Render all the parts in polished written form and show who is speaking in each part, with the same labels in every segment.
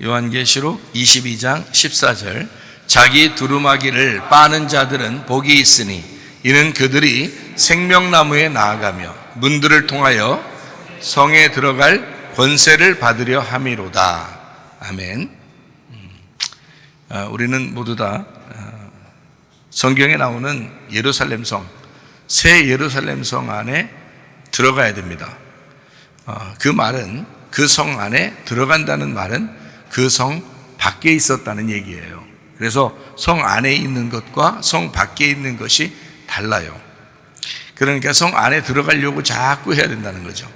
Speaker 1: 요한계시록 22장 14절 자기 두루마기를 빠는 자들은 복이 있으니 이는 그들이 생명나무에 나아가며 문들을 통하여 성에 들어갈 권세를 받으려 함이로다. 아멘. 우리는 모두 다 성경에 나오는 예루살렘 성, 새 예루살렘 성 안에 들어가야 됩니다. 그 말은, 그 성 안에 들어간다는 말은 그 성 밖에 있었다는 얘기예요. 그래서 성 안에 있는 것과 성 밖에 있는 것이 달라요. 그러니까 성 안에 들어가려고 자꾸 해야 된다는 거죠.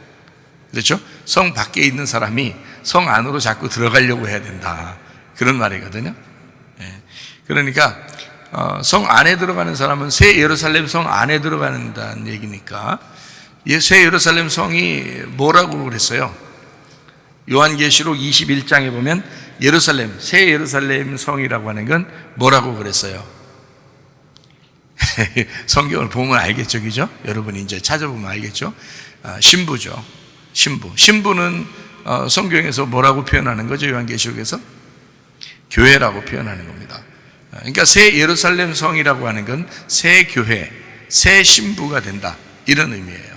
Speaker 1: 그렇죠? 성 밖에 있는 사람이 성 안으로 자꾸 들어가려고 해야 된다. 그런 말이거든요. 그러니까 성 안에 들어가는 사람은 새 예루살렘 성 안에 들어간다는 얘기니까 새 예루살렘 성이 뭐라고 그랬어요? 요한계시록 21장에 보면 예루살렘, 새 예루살렘 성이라고 하는 건 뭐라고 그랬어요? 성경을 보면 알겠죠, 그죠? 여러분이 이제 찾아보면 알겠죠? 신부죠. 신부는 성경에서 뭐라고 표현하는 거죠? 요한계시록에서? 교회라고 표현하는 겁니다. 그러니까 새 예루살렘 성이라고 하는 건 새 교회, 새 신부가 된다. 이런 의미예요.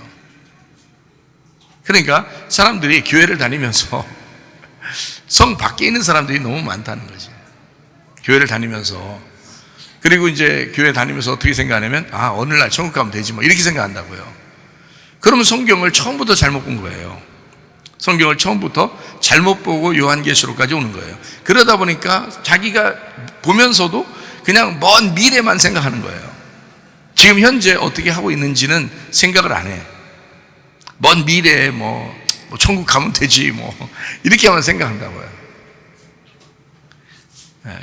Speaker 1: 그러니까 사람들이 교회를 다니면서 성 밖에 있는 사람들이 너무 많다는 거지. 교회를 다니면서. 그리고 이제 교회 다니면서 어떻게 생각하냐면, 오늘날 천국 가면 되지 뭐 이렇게 생각한다고요. 그러면 성경을 처음부터 잘못 본 거예요. 성경을 처음부터 잘못 보고 요한계시록까지 오는 거예요. 그러다 보니까 자기가 보면서도 그냥 먼 미래만 생각하는 거예요. 지금 현재 어떻게 하고 있는지는 생각을 안 해. 먼 미래에 뭐 천국 가면 되지 이렇게만 생각한다고요.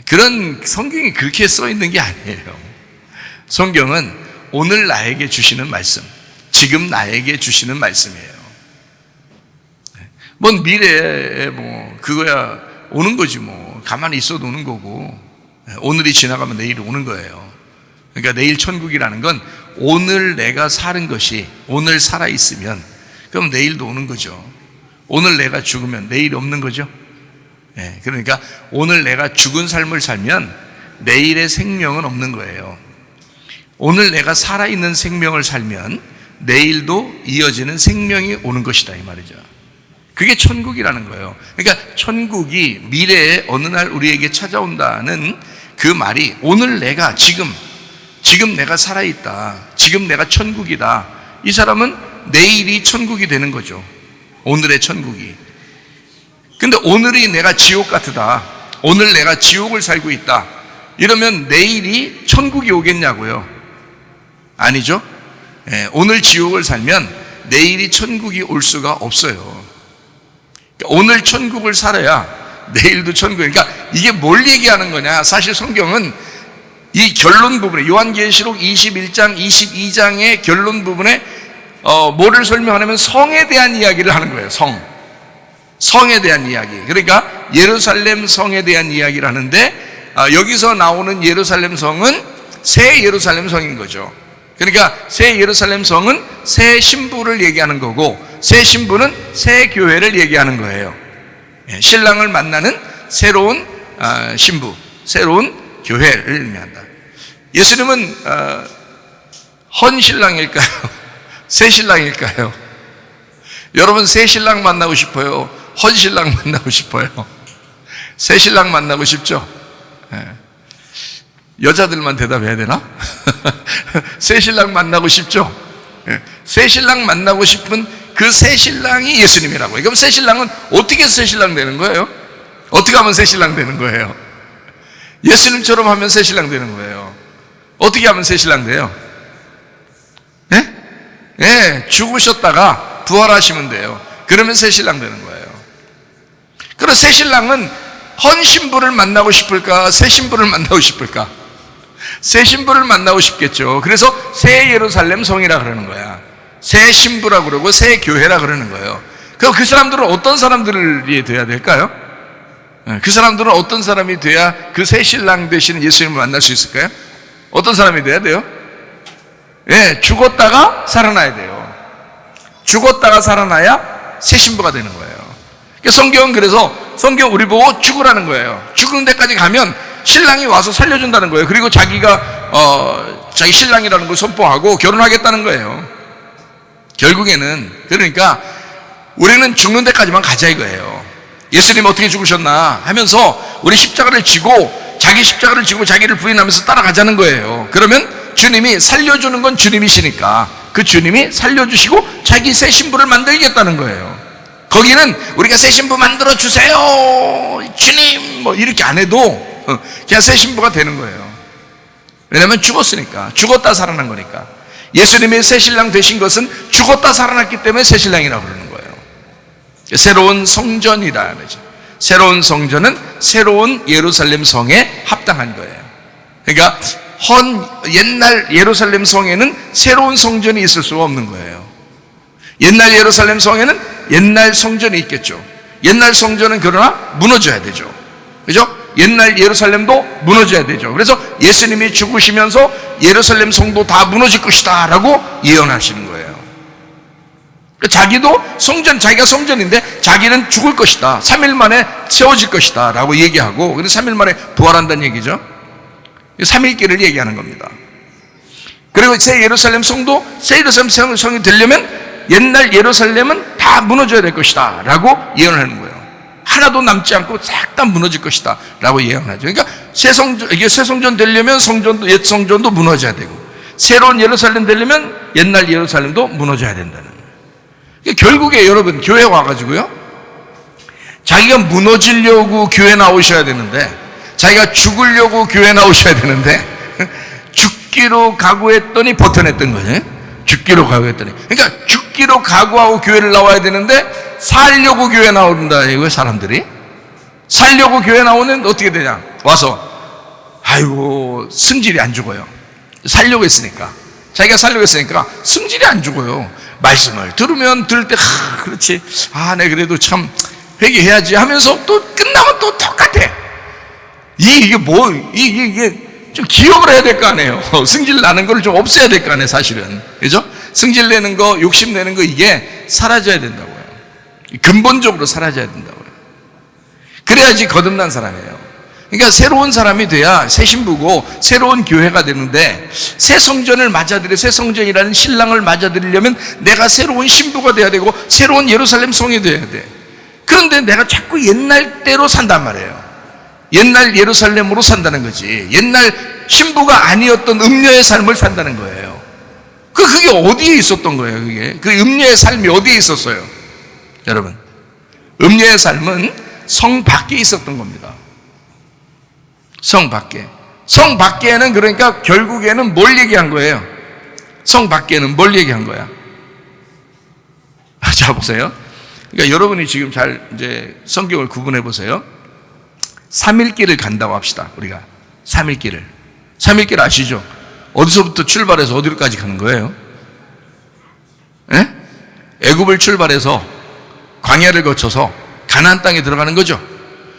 Speaker 1: 그런 성경이 그렇게 써 있는 게 아니에요. 성경은 오늘 나에게 주시는 말씀, 지금 나에게 주시는 말씀이에요. 먼 미래에 그거야 오는 거지 가만히 있어도 오는 거고, 오늘이 지나가면 내일이 오는 거예요. 그러니까 내일 천국이라는 건 오늘 내가 사는 것이, 오늘 살아있으면 그럼 내일도 오는 거죠. 오늘 내가 죽으면 내일이 없는 거죠. 그러니까 오늘 내가 죽은 삶을 살면 내일의 생명은 없는 거예요. 오늘 내가 살아있는 생명을 살면 내일도 이어지는 생명이 오는 것이다, 이 말이죠. 그게 천국이라는 거예요. 그러니까 천국이 미래에 어느 날 우리에게 찾아온다는 그 말이 오늘 내가 지금 내가 살아있다, 지금 내가 천국이다, 이 사람은 내일이 천국이 되는 거죠. 오늘의 천국이. 근데 오늘이 내가 지옥 같다, 오늘 내가 지옥을 살고 있다, 이러면 내일이 천국이 오겠냐고요? 아니죠. 오늘 지옥을 살면 내일이 천국이 올 수가 없어요. 그러니까 오늘 천국을 살아야 내일도 천국. 그러니까 이게 뭘 얘기하는 거냐? 사실 성경은 이 결론 부분에, 요한계시록 21장, 22장의 결론 부분에 뭐를 설명하냐면 성에 대한 이야기를 하는 거예요. 성에 대한 이야기. 그러니까 예루살렘 성에 대한 이야기를 하는데, 여기서 나오는 예루살렘 성은 새 예루살렘 성인 거죠. 그러니까 새 예루살렘 성은 새 신부를 얘기하는 거고, 새 신부는 새 교회를 얘기하는 거예요. 신랑을 만나는 새로운 신부, 새로운 교회를 의미한다. 예수님은 헌 신랑일까요? 새 신랑일까요? 여러분 새 신랑 만나고 싶어요? 헌 신랑 만나고 싶어요? 새 신랑 만나고 싶죠? 여자들만 대답해야 되나? 새 신랑 만나고 싶죠? 새 신랑 만나고 싶은 그 새 신랑이 예수님이라고요. 그럼 새 신랑은 어떻게 새 신랑 되는 거예요? 어떻게 하면 새 신랑 되는 거예요? 예수님처럼 하면 새 신랑 되는 거예요. 어떻게 하면 새 신랑 돼요? 죽으셨다가 부활하시면 돼요. 그러면 새 신랑 되는 거예요. 그럼 새 신랑은 헌 신부를 만나고 싶을까? 새 신부를 만나고 싶을까? 새 신부를 만나고 싶겠죠. 그래서 새 예루살렘 성이라 그러는 거야. 새 신부라 그러고 새 교회라 그러는 거예요. 그럼 그 사람들은 어떤 사람들이 돼야 될까요? 그 사람들은 어떤 사람이 돼야 그 새 신랑 되시는 예수님을 만날 수 있을까요? 어떤 사람이 돼야 돼요? 죽었다가 살아나야 돼요. 죽었다가 살아나야 새 신부가 되는 거예요. 성경은 그래서 성경 우리 보고 죽으라는 거예요. 죽는 데까지 가면 신랑이 와서 살려준다는 거예요. 그리고 자기가 자기 신랑이라는 걸 선포하고 결혼하겠다는 거예요. 결국에는 그러니까 우리는 죽는 데까지만 가자 이거예요. 예수님 어떻게 죽으셨나 하면서 우리 십자가를 지고 자기 십자가를 지고 자기를 부인하면서 따라가자는 거예요. 그러면 주님이 살려주는 건 주님이시니까 그 주님이 살려주시고 자기 새 신부를 만들겠다는 거예요. 거기는 우리가 새 신부 만들어 주세요 주님 뭐 이렇게 안 해도 그냥 새 신부가 되는 거예요. 왜냐하면 죽었으니까, 죽었다 살아난 거니까. 예수님의 새 신랑 되신 것은 죽었다 살아났기 때문에 새 신랑이라고 그러는 거예요. 새로운 성전이라 그러죠. 새로운 성전은 새로운 예루살렘 성에 합당한 거예요. 그러니까 옛날 예루살렘 성에는 새로운 성전이 있을 수가 없는 거예요. 옛날 예루살렘 성에는 옛날 성전이 있겠죠. 옛날 성전은 그러나 무너져야 되죠. 그죠? 옛날 예루살렘도 무너져야 되죠. 그래서 예수님이 죽으시면서 예루살렘 성도 다 무너질 것이다 라고 예언하시는 거예요. 자기도 자기가 성전인데 자기는 죽을 것이다, 3일 만에 세워질 것이다 라고 얘기하고, 그래서 3일 만에 부활한다는 얘기죠. 3일기를 얘기하는 겁니다. 그리고 새 예루살렘 성도, 새 예루살렘 성이 되려면 옛날 예루살렘은 다 무너져야 될 것이다 라고 예언하는 거예요. 하나도 남지 않고 싹 다 무너질 것이다 라고 예언하죠. 그러니까 이게 새 성전 되려면 옛 성전도 무너져야 되고, 새로운 예루살렘 되려면 옛날 예루살렘도 무너져야 된다는 거예요. 그러니까 결국에 여러분 교회 와가지고요, 자기가 무너지려고 교회 나오셔야 되는데, 자기가 죽으려고 교회 나오셔야 되는데 죽기로 각오했더니 버텨냈던 거예요. 죽기로 각오했더니. 그러니까 죽기로 각오하고 교회를 나와야 되는데 살려고 교회 나온다 이거예요. 사람들이 살려고 교회 나오는 어떻게 되냐, 와서 아이고 승질이 안 죽어요. 살려고 했으니까, 자기가 살려고 했으니까 승질이 안 죽어요. 말씀을 들으면 들을 때 그렇지, 내 그래도 참 회개해야지 하면서 또 끝나면 또 똑같아. 이게 좀 기억을 해야 될 거 아니에요. 승질 나는 걸 좀 없애야 될 거 아니에요, 사실은. 그죠? 승질 내는 거, 욕심 내는 거, 이게 사라져야 된다고요. 근본적으로 사라져야 된다고요. 그래야지 거듭난 사람이에요. 그러니까 새로운 사람이 돼야 새 신부고 새로운 교회가 되는데, 새 성전을 맞아들여, 새 성전이라는 신랑을 맞아들이려면 내가 새로운 신부가 돼야 되고 새로운 예루살렘 성이 돼야 돼. 그런데 내가 자꾸 옛날 때로 산단 말이에요. 옛날 예루살렘으로 산다는 거지. 옛날 신부가 아니었던 음녀의 삶을 산다는 거예요. 그게 어디에 있었던 거예요, 그게? 그 음녀의 삶이 어디에 있었어요? 여러분, 음녀의 삶은 성 밖에 있었던 겁니다. 성 밖에. 성 밖에는 그러니까 결국에는 뭘 얘기한 거예요? 성 밖에는 뭘 얘기한 거야? 자, 보세요. 그러니까 여러분이 지금 잘 이제 성경을 구분해 보세요. 3일길을 간다고 합시다. 우리가 3일길 아시죠? 어디서부터 출발해서 어디로까지 가는 거예요? 애굽을 출발해서 광야를 거쳐서 가나안 땅에 들어가는 거죠.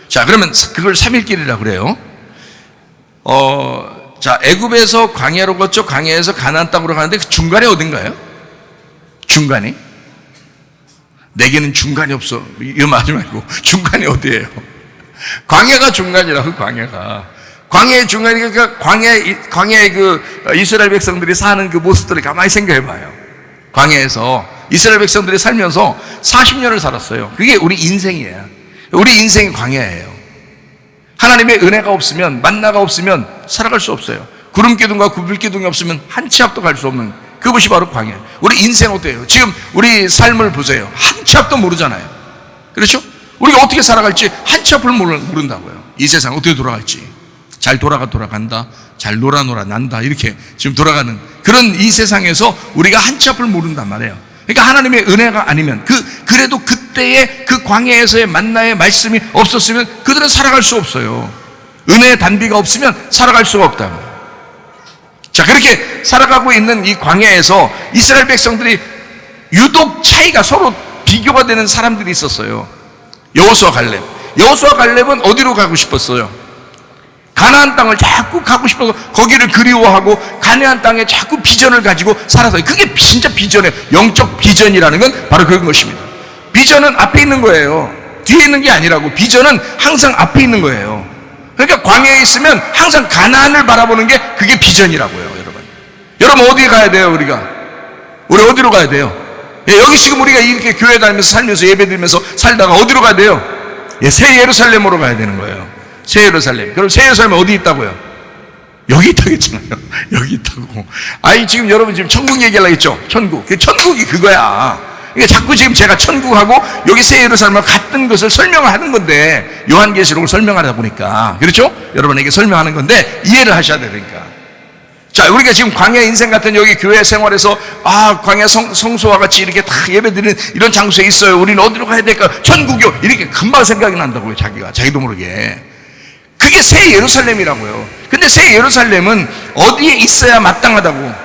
Speaker 1: 자, 그러면 그걸 3일길이라고 그래요. 자, 애굽에서 광야로 거쳐 광야에서 가나안 땅으로 가는데 그 중간에 어딘가요? 중간이? 내게는 중간이 없어. 이거 하지 말고 중간이 어디예요? 광야가 중간이라고. 광야의 중간이니까 광야의 그 이스라엘 백성들이 사는 그 모습들을 가만히 생각해 봐요. 광야에서 이스라엘 백성들이 살면서 40년을 살았어요. 그게 우리 인생이에요. 우리 인생이 광야예요. 하나님의 은혜가 없으면, 만나가 없으면 살아갈 수 없어요. 구름 기둥과 구불 기둥이 없으면 한 치 앞도 갈 수 없는 그것이 바로 광야예요. 우리 인생 어때요? 지금 우리 삶을 보세요. 한 치 앞도 모르잖아요. 그렇죠? 우리가 어떻게 살아갈지 한 치 앞을 모른다고요. 이 세상 어떻게 돌아갈지. 잘 돌아간다, 잘 놀아 난다, 이렇게 지금 돌아가는 그런 이 세상에서 우리가 한 치 앞을 모른단 말이에요. 그러니까 하나님의 은혜가 아니면, 그래도 그때의 그 광야에서의 만나의 말씀이 없었으면 그들은 살아갈 수 없어요. 은혜의 단비가 없으면 살아갈 수가 없다고. 자, 그렇게 살아가고 있는 이 광야에서 이스라엘 백성들이 유독 차이가 서로 비교가 되는 사람들이 있었어요. 여호수아 갈렙은 어디로 가고 싶었어요? 가나안 땅을 자꾸 가고 싶어서 거기를 그리워하고 가나안 땅에 자꾸 비전을 가지고 살아서요. 그게 진짜 비전이에요. 영적 비전이라는 건 바로 그런 것입니다. 비전은 앞에 있는 거예요. 뒤에 있는 게 아니라고. 비전은 항상 앞에 있는 거예요. 그러니까 광야에 있으면 항상 가나안을 바라보는 게 그게 비전이라고요, 여러분. 여러분 어디 가야 돼요, 우리가? 우리 어디로 가야 돼요? 예, 여기 지금 우리가 이렇게 교회 다니면서 살면서 예배 드리면서 살다가 어디로 가야 돼요? 예, 새 예루살렘으로 가야 되는 거예요. 새 예루살렘. 그럼 새 예루살렘 어디 있다고요? 여기 있다고 했잖아요. 여기 있다고. 아니, 지금 여러분 지금 천국 얘기하려고 했죠? 천국. 천국이 그거야. 그러니까 자꾸 지금 제가 천국하고 여기 새 예루살렘과 같은 것을 설명을 하는 건데, 요한계시록을 설명하다 보니까. 그렇죠? 여러분에게 설명하는 건데, 이해를 하셔야 되니까. 자, 우리가 지금 광야 인생 같은 여기 교회 생활에서, 광야 성소와 같이 이렇게 다 예배드리는 이런 장소에 있어요. 우리는 어디로 가야 될까? 천국이요. 이렇게 금방 생각이 난다고요, 자기도 모르게. 그게 새 예루살렘이라고요. 근데 새 예루살렘은 어디에 있어야 마땅하다고?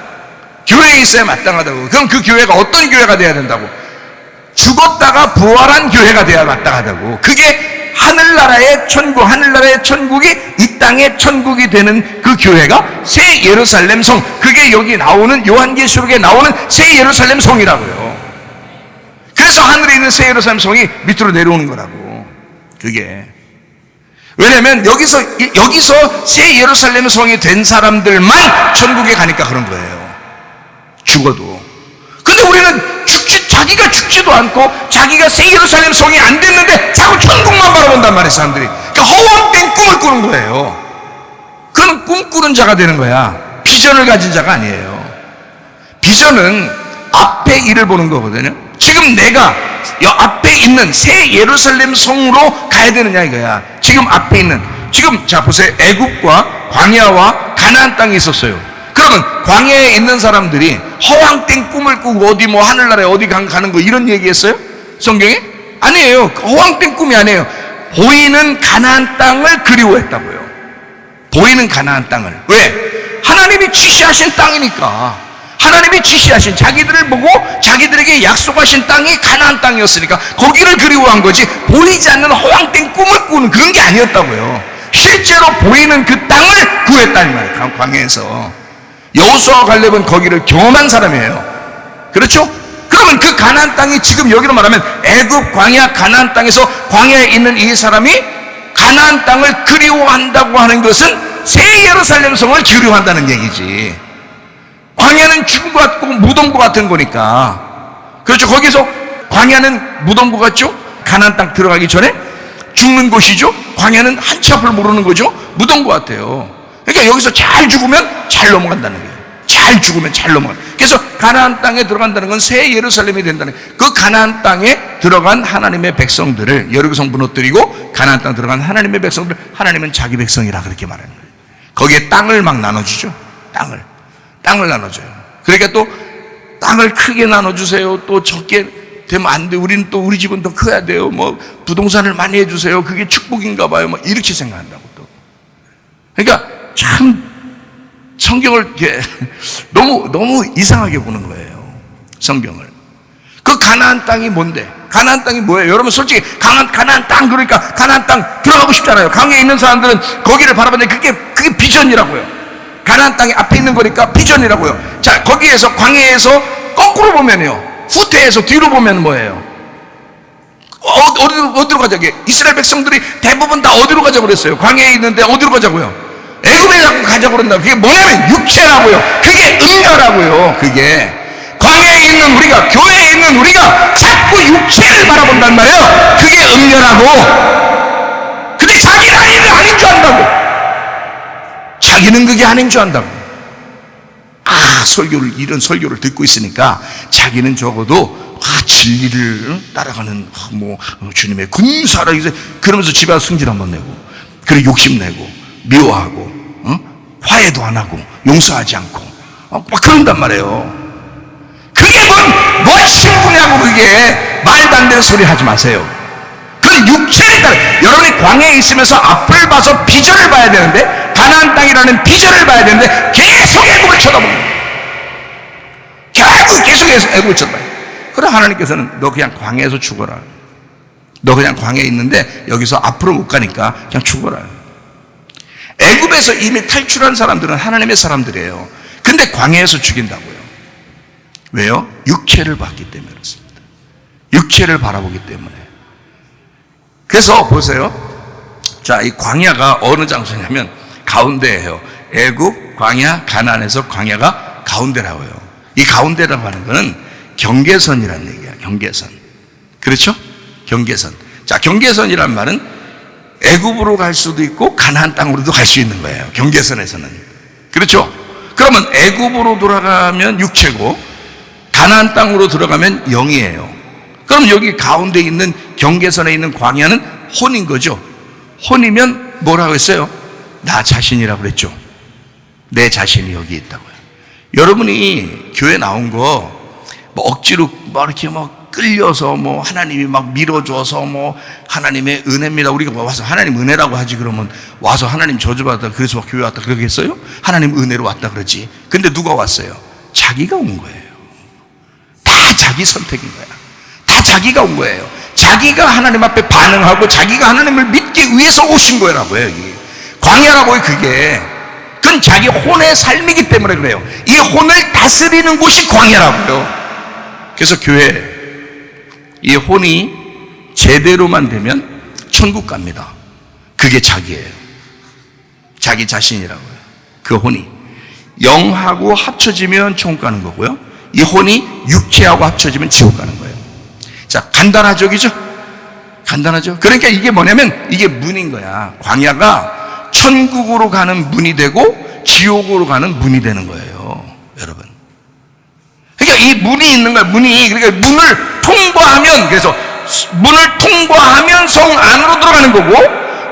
Speaker 1: 교회에 있어야 마땅하다고. 그럼 그 교회가 어떤 교회가 돼야 된다고? 죽었다가 부활한 교회가 돼야 마땅하다고. 그게 하늘나라의 천국, 하늘나라의 천국이 이 땅의 천국이 되는 그 교회가 새 예루살렘 성. 그게 여기 나오는 요한계시록에 나오는 새 예루살렘 성이라고요. 그래서 하늘에 있는 새 예루살렘 성이 밑으로 내려오는 거라고. 그게. 왜냐면 여기서 새 예루살렘 성이 된 사람들만 천국에 가니까 그런 거예요. 죽어도. 근데 우리는 자기가 죽지도 않고 자기가 새 예루살렘 성이 안 됐는데 자꾸 천국만 바라본단 말이에요, 사람들이. 그러니까 허황된 꿈을 꾸는 거예요. 그건 꿈꾸는 자가 되는 거야. 비전을 가진 자가 아니에요. 비전은 앞에 일을 보는 거거든요. 지금 내가 앞에 있는 새 예루살렘 성으로 가야 되느냐 이거야. 지금 앞에 있는, 지금 자 보세요. 애굽과 광야와 가나안 땅이 있었어요. 그러면 광야에 있는 사람들이 허황된 꿈을 꾸고 어디 뭐 하늘나라에 어디 가는 거 이런 얘기했어요? 성경에? 아니에요. 허황된 꿈이 아니에요. 보이는 가나안 땅을 그리워했다고요. 보이는 가나안 땅을. 왜? 하나님이 지시하신 땅이니까. 하나님이 지시하신, 자기들을 보고 자기들에게 약속하신 땅이 가나안 땅이었으니까 거기를 그리워한 거지, 보이지 않는 허황된 꿈을 꾸는 그런 게 아니었다고요. 실제로 보이는 그 땅을 구했다는 말이에요. 광야에서. 여호수아와 갈렙은 거기를 경험한 사람이에요. 그렇죠? 그러면 그 가나안 땅이 지금 여기로 말하면 애굽, 광야, 가나안 땅에서 광야에 있는 이 사람이 가나안 땅을 그리워한다고 하는 것은 새 예루살렘 성을 그리워한다는 얘기지. 광야는 죽은 것 같고 무덤 것 같은 거니까. 그렇죠? 거기서 광야는 무덤 것 같죠? 가나안 땅 들어가기 전에 죽는 곳이죠? 광야는 한치 앞을 모르는 거죠? 무덤 것 같아요. 그러니까 여기서 잘 죽으면 잘 넘어간다는 거예요. 잘 죽으면 잘 넘어간다. 그래서 가나안 땅에 들어간다는 건 새 예루살렘이 된다는 거예요. 그 가나안 땅에 들어간 하나님의 백성들을, 여리고성 무너뜨리고 가나안 땅 들어간 하나님의 백성들, 하나님은 자기 백성이라 그렇게 말하는 거예요. 거기에 땅을 막 나눠주죠. 땅을 나눠줘요. 그러니까 또 땅을 크게 나눠주세요. 또 적게 되면 안 돼. 우리는 또 우리 집은 더 커야 돼요. 뭐 부동산을 많이 해주세요. 그게 축복인가 봐요. 뭐 이렇게 생각한다고 또. 그러니까 참 성경을 이렇게 너무 이상하게 보는 거예요. 성경을. 그 가나안 땅이 뭔데? 가나안 땅이 뭐예요? 여러분 솔직히 가나안 땅, 그러니까 가나안 땅 들어가고 싶잖아요. 강에 있는 사람들은 거기를 바라보는데 그게 비전이라고요. 가나안 땅이 앞에 있는 거니까 비전이라고요. 자, 거기에서 광야에서 거꾸로 보면요, 후퇴해서 뒤로 보면 뭐예요? 어디로 가자고? 이스라엘 백성들이 대부분 다 어디로 가자고 그랬어요? 광야에 있는데 어디로 가자고요? 애굽에 자꾸 가자고 그런다. 그게 뭐냐면 육체라고요. 그게 음녀라고요. 그게 광야에 있는 우리가, 교회에 있는 우리가 자꾸 육체를 바라본단 말이에요. 그게 음녀라고. 근데 자기는 아닌 줄 안다고. 자기는 그게 아닌 줄 안다고. 이런 설교를 듣고 있으니까 자기는 적어도 진리를 따라가는 주님의 군사라 그러면서 집에 와서 승질 한번 내고, 그리고 욕심내고 미워하고 화해도 안 하고 용서하지 않고 막 그런단 말이에요. 그게 뭔 신분이냐고. 그게 말도 안 되는 소리 하지 마세요. 그건 육체에 따라. 여러분이 광야에 있으면서 앞을 봐서 비전을 봐야 되는데, 가나안 땅이라는 비전을 봐야 되는데 계속 애굽을 쳐다보는 거예요. 계속 애굽을 쳐다봐요. 그럼 하나님께서는 너 그냥 광야에서 죽어라. 너 그냥 광야에 있는데 여기서 앞으로 못 가니까 그냥 죽어라. 애굽에서 이미 탈출한 사람들은 하나님의 사람들이에요. 근데 광야에서 죽인다고요. 왜요? 육체를 봤기 때문에 그렇습니다. 육체를 바라보기 때문에. 그래서 보세요. 자, 이 광야가 어느 장소냐면 가운데예요. 애굽, 광야, 가나안에서 광야가 가운데라고요. 이 가운데라고 하는 거는 경계선이라는 얘기야. 경계선. 그렇죠? 경계선. 자, 경계선이란 말은 애굽으로 갈 수도 있고 가나안 땅으로도 갈 수 있는 거예요. 경계선에서는. 그렇죠? 그러면 애굽으로 돌아가면 육체고 가나안 땅으로 들어가면 영이에요. 그럼 여기 가운데 있는 경계선에 있는 광야는 혼인 거죠. 혼이면 뭐라고 했어요? 나 자신이라고 그랬죠. 내 자신이 여기 있다고요. 여러분이 교회 나온 거 뭐 억지로 막 이렇게 막 끌려서 뭐 하나님이 막 밀어줘서 뭐 하나님의 은혜입니다. 우리가 와서 하나님 은혜라고 하지 그러면 와서 하나님 저주받았다 그래서 교회 왔다 그러겠어요? 하나님 은혜로 왔다 그러지. 근데 누가 왔어요? 자기가 온 거예요. 다 자기 선택인 거야. 다 자기가 온 거예요. 자기가 하나님 앞에 반응하고 자기가 하나님을 믿기 위해서 오신 거라고요. 여기 광야라고요. 그건 자기 혼의 삶이기 때문에 그래요. 이 혼을 다스리는 곳이 광야라고요. 그래서 교회 이 혼이 제대로만 되면 천국 갑니다. 그게 자기예요. 자기 자신이라고요. 그 혼이 영하고 합쳐지면 천국 가는 거고요. 이 혼이 육체하고 합쳐지면 지옥 가는 거예요. 자, 간단하죠, 그죠? 간단하죠? 그러니까 이게 뭐냐면 이게 문인 거야. 광야가 천국으로 가는 문이 되고 지옥으로 가는 문이 되는 거예요, 여러분. 그러니까 이 문이 있는 거야. 그러니까 문을 통과하면, 그래서 문을 통과하면 성 안으로 들어가는 거고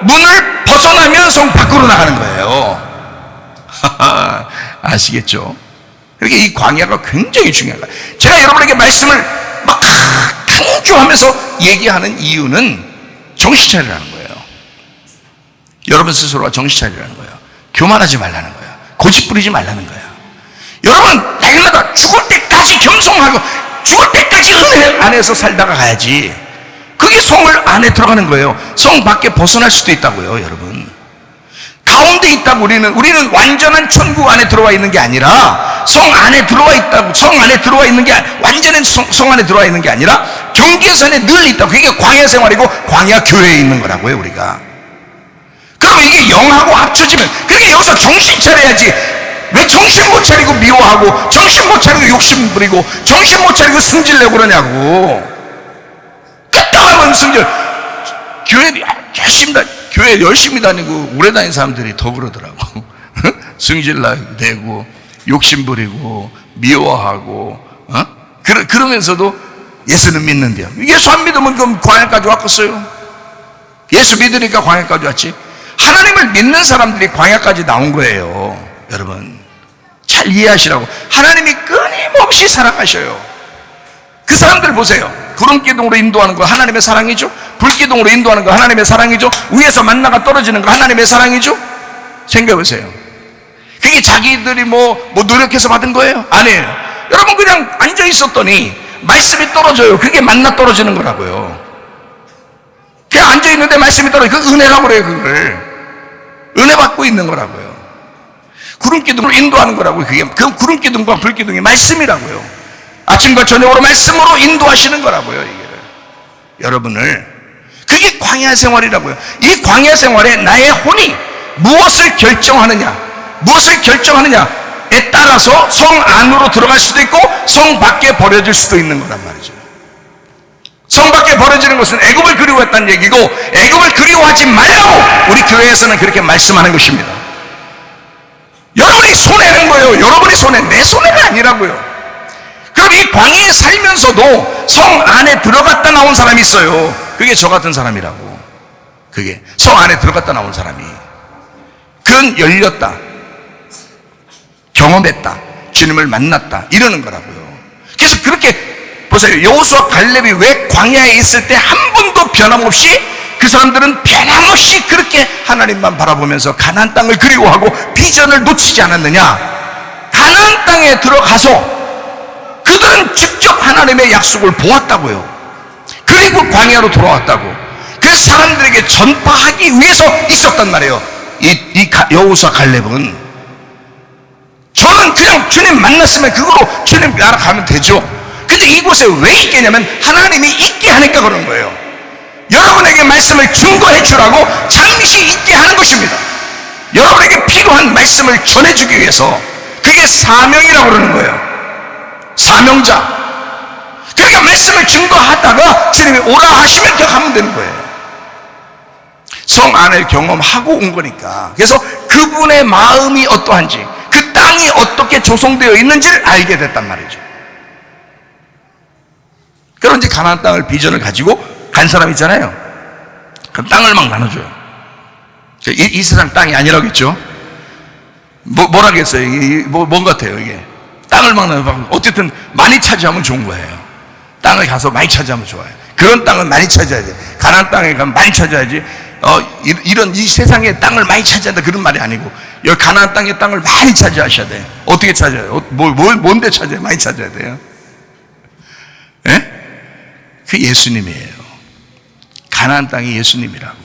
Speaker 1: 문을 벗어나면 성 밖으로 나가는 거예요. 아시겠죠? 그러니까 이 광야가 굉장히 중요한 거야. 제가 여러분에게 말씀을 막 강조하면서 얘기하는 이유는 정신 차리라는 거예요. 여러분 스스로가 정신 차리라는 거예요. 교만하지 말라는 거예요. 고집 부리지 말라는 거예요. 여러분 날마다 죽을 때까지 겸손하고 죽을 때까지 은혜 안에서 살다가 가야지. 그게 성을 안에 들어가는 거예요. 성 밖에 벗어날 수도 있다고요, 여러분. 가운데 있다고 우리는 완전한 천국 안에 들어와 있는 게 아니라 성 안에 들어와 있다고. 성 안에 들어와 있는 게 완전한 성 안에 들어와 있는 게 아니라 경계선에 늘 있다고. 그게 광야 생활이고 광야 교회에 있는 거라고요, 우리가. 그럼 이게 영하고 합쳐지면, 그러니까 여기서 정신 차려야지. 왜 정신 못 차리고 미워하고 정신 못 차리고 욕심 부리고 정신 못 차리고 승질내고 그러냐고. 끝나가면 승질. 교회 열심히 다니고 오래 다닌 사람들이 더 그러더라고. 승질내고 욕심 부리고 미워하고 그러면서도 예수는 믿는데요. 예수 안 믿으면 그럼 광야까지 왔겠어요? 예수 믿으니까 광야까지 왔지. 하나님을 믿는 사람들이 광야까지 나온 거예요. 여러분 잘 이해하시라고. 하나님이 끊임없이 사랑하셔요. 그 사람들 보세요. 구름기둥으로 인도하는 거 하나님의 사랑이죠. 불기둥으로 인도하는 거 하나님의 사랑이죠. 위에서 만나가 떨어지는 거 하나님의 사랑이죠. 생각해보세요. 그게 자기들이 뭐 노력해서 받은 거예요? 아니에요. 여러분 그냥 앉아 있었더니 말씀이 떨어져요. 그게 만나 떨어지는 거라고요. 그냥 앉아 있는데 말씀이 떨어져. 그 은혜라고 그래요. 그걸 은혜 받고 있는 거라고요. 구름기둥으로 인도하는 거라고요. 그 구름기둥과 불기둥이 말씀이라고요. 아침과 저녁으로 말씀으로 인도하시는 거라고요. 이게 여러분을. 그게 광야 생활이라고요. 이 광야 생활에 나의 혼이 무엇을 결정하느냐에 따라서 성 안으로 들어갈 수도 있고 성 밖에 버려질 수도 있는 거란 말이죠. 성 밖에 버려지는 것은 애굽을 그리워했다는 얘기고, 애굽을 그리워하지 말라고 우리 교회에서는 그렇게 말씀하는 것입니다. 여러분이 손해는 거예요. 여러분이 손해, 내 손해가 아니라고요. 그럼 이 광야에 살면서도 성 안에 들어갔다 나온 사람이 있어요. 그게 저 같은 사람이라고. 그게 성 안에 들어갔다 나온 사람이. 그건 열렸다, 경험했다, 주님을 만났다, 이러는 거라고요. 그래서 그렇게 보세요. 여호수아 갈렙이 왜 광야에 있을 때 한 번도 변함없이, 그 사람들은 변함없이 그렇게 하나님만 바라보면서 가나안 땅을 그리워하고 비전을 놓치지 않았느냐? 가나안 땅에 들어가서 그들은 직접 하나님의 약속을 보았다고요. 그리고 광야로 돌아왔다고. 그래서 사람들에게 전파하기 위해서 있었단 말이에요. 이 여호수아 갈렙은. 저는 그냥 주님 만났으면 그거로 주님 나라 가면 되죠. 근데 이곳에 왜 있겠냐면 하나님이 있게 하니까 그런 거예요. 여러분에게 말씀을 증거해 주라고 잠시 있게 하는 것입니다. 여러분에게 필요한 말씀을 전해주기 위해서. 그게 사명이라고 그러는 거예요. 사명자. 그러니까 말씀을 증거하다가 주님이 오라 하시면 또 가면 되는 거예요. 성 안을 경험하고 온 거니까. 그래서 그분의 마음이 어떠한지, 그 땅이 어떻게 조성되어 있는지를 알게 됐단 말이죠. 그럼 이제 가나안 땅을 비전을 가지고 간 사람 있잖아요. 그럼 땅을 막 나눠줘요. 이 세상 땅이 아니라겠죠. 뭐라겠어요? 뭔 같아요 이게? 땅을 막 나눠. 어쨌든 많이 차지하면 좋은 거예요. 땅을 가서 많이 차지하면 좋아요. 그런 땅을 많이 차지해야 돼. 가나안 땅에 가면 많이 차지해야지. 이런 이 세상에 땅을 많이 차지한다 그런 말이 아니고, 여기 가나안 땅의 땅을 많이 차지하셔야 돼요. 어떻게 차지해요? 뭔데 차지해요? 많이 차지해야 돼요. 예? 그 예수님이에요. 가나안 땅이 예수님이라고.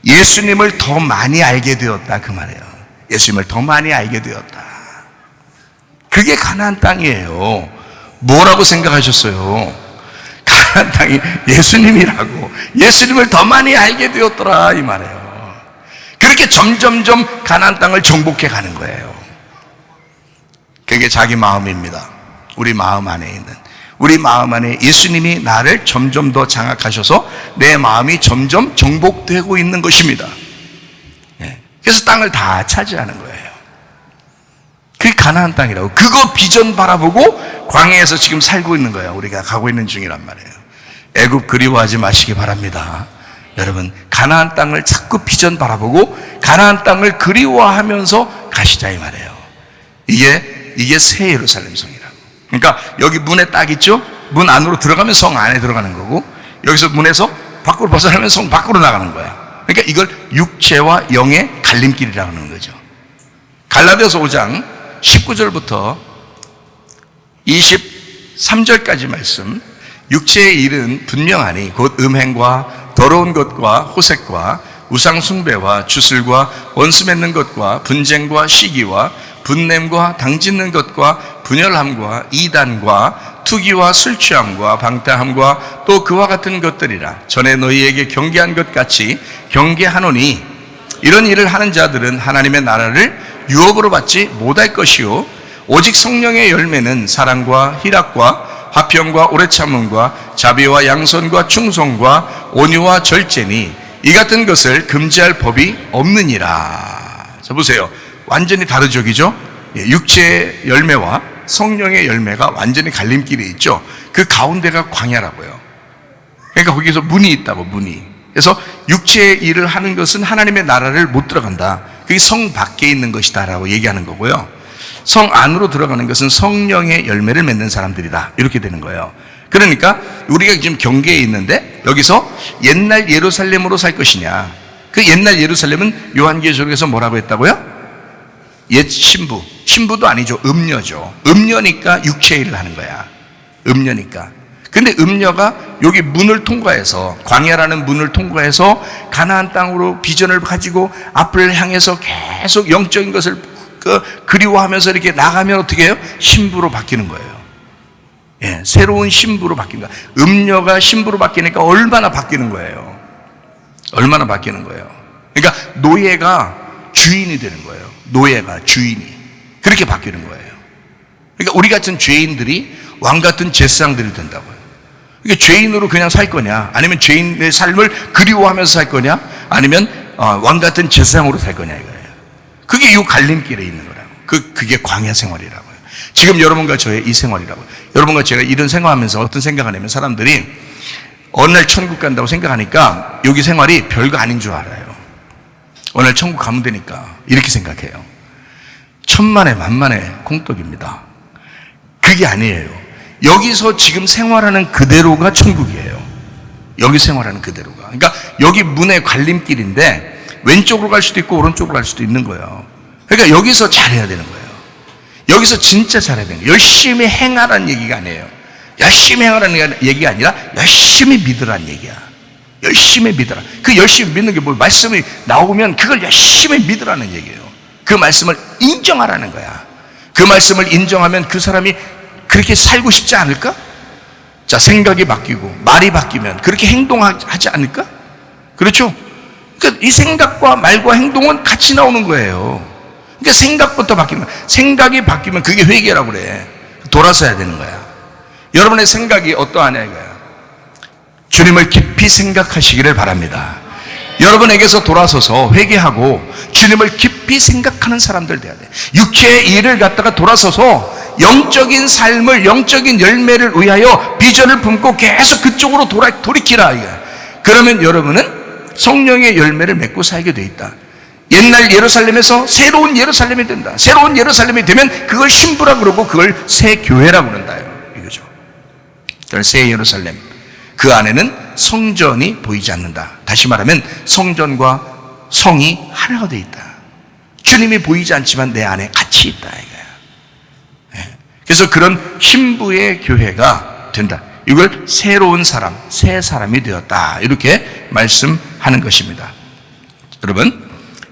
Speaker 1: 예수님을 더 많이 알게 되었다 그 말이에요. 예수님을 더 많이 알게 되었다. 그게 가나안 땅이에요. 뭐라고 생각하셨어요? 가나안 땅이 예수님이라고. 예수님을 더 많이 알게 되었더라 이 말이에요. 그렇게 점점점 가나안 땅을 정복해 가는 거예요. 그게 자기 마음입니다. 우리 마음 안에 있는, 우리 마음 안에 예수님이 나를 점점 더 장악하셔서 내 마음이 점점 정복되고 있는 것입니다. 그래서 땅을 다 차지하는 거예요. 그게 가나안 땅이라고. 그거 비전 바라보고 광야에서 지금 살고 있는 거예요. 우리가 가고 있는 중이란 말이에요. 애굽 그리워하지 마시기 바랍니다. 여러분, 가나안 땅을 자꾸 비전 바라보고 가나안 땅을 그리워하면서 가시자 이 말이에요. 이게 새 예루살렘 성이라고. 그러니까 여기 문에 딱 있죠? 문 안으로 들어가면 성 안에 들어가는 거고, 여기서 문에서 밖으로 벗어나면 성 밖으로 나가는 거야. 그러니까 이걸 육체와 영의 갈림길이라고 하는 거죠. 갈라디아서 5장 19절부터 23절까지 말씀. 육체의 일은 분명하니 곧 음행과 더러운 것과 호색과 우상 숭배와 주술과 원수 맺는 것과 분쟁과 시기와 분냄과 당짓는 것과 분열함과 이단과 투기와 술 취함과 방탕함과 또 그와 같은 것들이라. 전에 너희에게 경계한 것 같이 경계하노니 이런 일을 하는 자들은 하나님의 나라를 유업으로 받지 못할 것이요 오직 성령의 열매는 사랑과 희락과 화평과 오래 참음과 자비와 양선과 충성과 온유와 절제니 이 같은 것을 금지할 법이 없느니라. 자 보세요. 완전히 다르죠, 그죠? 육체의 열매와 성령의 열매가 완전히 갈림길에 있죠. 그 가운데가 광야라고요. 그러니까 거기서 문이 있다고, 문이. 그래서 육체의 일을 하는 것은 하나님의 나라를 못 들어간다. 그게 성 밖에 있는 것이다 라고 얘기하는 거고요. 성 안으로 들어가는 것은 성령의 열매를 맺는 사람들이다. 이렇게 되는 거예요. 그러니까 우리가 지금 경계에 있는데 여기서 옛날 예루살렘으로 살 것이냐. 그 옛날 예루살렘은 요한계시록에서 뭐라고 했다고요? 옛 신부. 신부도 아니죠. 음녀죠. 음녀니까 육체의 일을 하는 거야. 음녀니까. 근데 음녀가 여기 문을 통과해서, 광야라는 문을 통과해서 가나안 땅으로 비전을 가지고 앞을 향해서 계속 영적인 것을 그리워하면서 이렇게 나가면 어떻게 해요? 신부로 바뀌는 거예요. 예, 새로운 신부로 바뀐다. 음녀가 신부로 바뀌니까 얼마나 바뀌는 거예요. 얼마나 바뀌는 거예요. 그러니까 노예가 주인이 되는 거예요. 노예가 주인이. 그렇게 바뀌는 거예요. 그러니까 우리 같은 죄인들이 왕 같은 제사장들이 된다고요. 그러니까 죄인으로 그냥 살 거냐, 아니면 죄인의 삶을 그리워하면서 살 거냐, 아니면 왕 같은 제사장으로 살 거냐 이거예요. 그게 이 갈림길에 있는 거라고. 그게 광야 생활이라고요. 지금 여러분과 저의 이 생활이라고요. 여러분과 제가 이런 생활하면서 어떤 생각을 하냐면, 사람들이 어느 날 천국 간다고 생각하니까 여기 생활이 별거 아닌 줄 알아요. 어느 날 천국 가면 되니까 이렇게 생각해요. 천만에 만만의 콩떡입니다. 그게 아니에요. 여기서 지금 생활하는 그대로가 천국이에요. 여기 생활하는 그대로가. 그러니까 여기 문의 갈림길인데 왼쪽으로 갈 수도 있고 오른쪽으로 갈 수도 있는 거예요. 그러니까 여기서 잘해야 되는 거예요. 여기서 진짜 잘해야 되는 거예요. 열심히 행하라는 얘기가 아니에요. 열심히 행하라는 얘기가 아니라 열심히 믿으라는 얘기야. 열심히 믿어라. 그 열심히 믿는 게 뭐, 말씀이 나오면 그걸 열심히 믿으라는 얘기예요. 그 말씀을 인정하라는 거야. 그 말씀을 인정하면 그 사람이 그렇게 살고 싶지 않을까? 자, 생각이 바뀌고 말이 바뀌면 그렇게 행동하지 않을까? 그렇죠? 그러니까 이 생각과 말과 행동은 같이 나오는 거예요. 그러니까 생각부터 바뀌면, 생각이 바뀌면 그게 회개라고 그래. 돌아서야 되는 거야. 여러분의 생각이 어떠하냐 이거야. 주님을 깊이 생각하시기를 바랍니다. 여러분에게서 돌아서서 회개하고 주님을 깊이 생각하는 사람들 돼야 돼. 육체의 일을 갖다가 돌아서서 영적인 삶을, 영적인 열매를 위하여 비전을 품고 계속 그쪽으로 돌이키라 이거야. 그러면 여러분은 성령의 열매를 맺고 살게 돼 있다. 옛날 예루살렘에서 새로운 예루살렘이 된다. 새로운 예루살렘이 되면 그걸 신부라 그러고 그걸 새 교회라고 그런다 이거죠. 그러니까 새 예루살렘, 그 안에는 성전이 보이지 않는다. 다시 말하면 성전과 성이 하나가 돼 있다. 주님이 보이지 않지만 내 안에 같이 있다 이거야. 그래서 그런 신부의 교회가 된다. 이걸 새로운 사람, 새 사람이 되었다 이렇게 말씀하는 것입니다. 여러분,